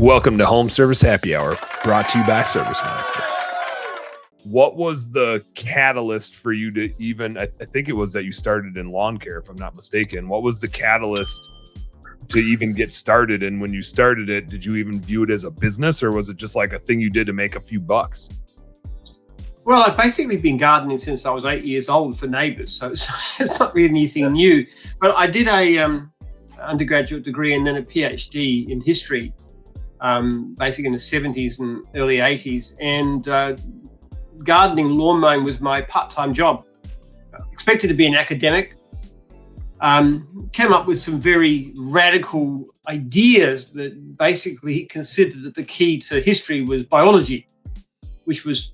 Welcome to Home Service Happy Hour, brought to you by Service Monster. What was the catalyst for you to even, I think it was that you started in lawn care, if I'm not mistaken. What was the catalyst to even get started? And when you started it, did you even view it as a business, or was it just like a thing you did to make a few bucks? Well, I've basically been gardening since I was 8 years old for neighbours, so it's not really anything new. But I did a undergraduate degree and then a PhD in history, basically in the 70s and early 80s. And gardening, lawn mowing was my part-time job. Expected to be an academic. Came up with some very radical ideas that basically considered that the key to history was biology, which was...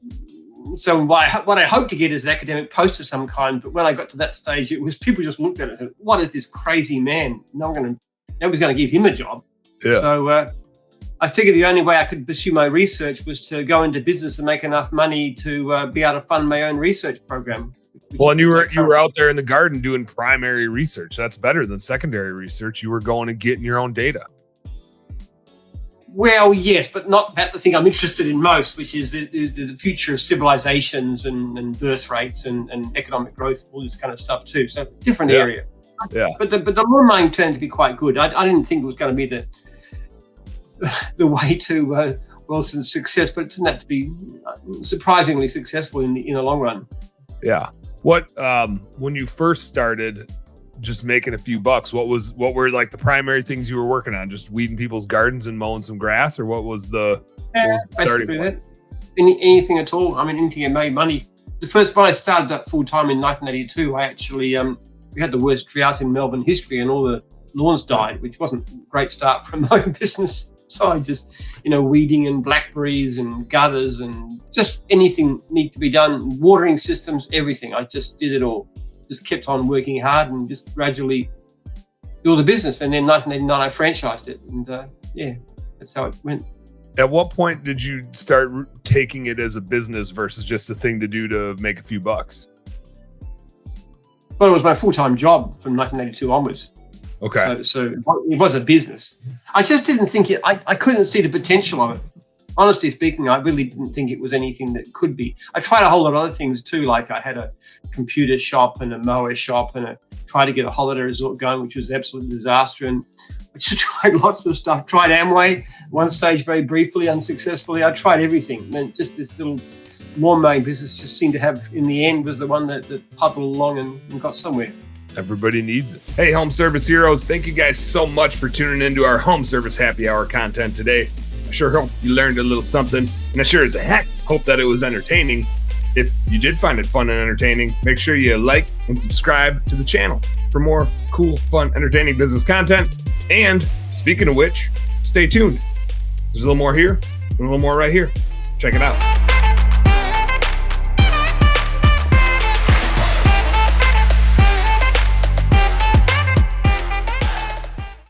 So what I hoped to get is an academic post of some kind, but when I got to that stage, it was people just looked at it and said, what is this crazy man? Nobody's going to give him a job. Yeah. So I figured the only way I could pursue my research was to go into business and make enough money to be able to fund my own research program. Well, and you were out there in the garden doing primary research. That's better than secondary research. You were going and getting your own data. Well, yes, but not about the thing I'm interested in most, which is the future of civilizations and birth rates and economic growth, all this kind of stuff too. So different area. Yeah. But the lawn mowing turned to be quite good. I didn't think it was going to be the way to wealth and success, but it turned out to be surprisingly successful in the long run. Yeah. What when you first started just making a few bucks, what were like the primary things you were working on? Just weeding people's gardens and mowing some grass, or what was the starting point? Anything at all. I mean, anything that made money. The first one I started up full time in 1982. I actually we had the worst drought in Melbourne history, and all the lawns died, which wasn't a great start for my own business. So I just, weeding and blackberries and gutters and just anything need to be done, watering systems, everything. I just did it all. Just kept on working hard and just gradually build a business. And then 1989, I franchised it. And that's how it went. At what point did you start taking it as a business versus just a thing to do to make a few bucks? Well, it was my full-time job from 1982 onwards. Okay. So it was a business. I just didn't think it, I couldn't see the potential of it. Honestly speaking, I really didn't think it was anything that could be. I tried a whole lot of other things too, like I had a computer shop and a mower shop, and tried to get a holiday resort going, which was an absolute disaster. And I just tried lots of stuff. Tried Amway, one stage very briefly, unsuccessfully. I tried everything. And just this little lawn mowing business just seemed to have, in the end, was the one that puddled along and got somewhere. Everybody needs it. Hey, Home Service Heroes, thank you guys so much for tuning into our Home Service Happy Hour content today. I sure hope you learned a little something, and I sure as a heck hope that it was entertaining. If you did find it fun and entertaining, make sure you like and subscribe to the channel for more cool, fun, entertaining business content. And speaking of which, stay tuned. There's a little more here and a little more right here. Check it out.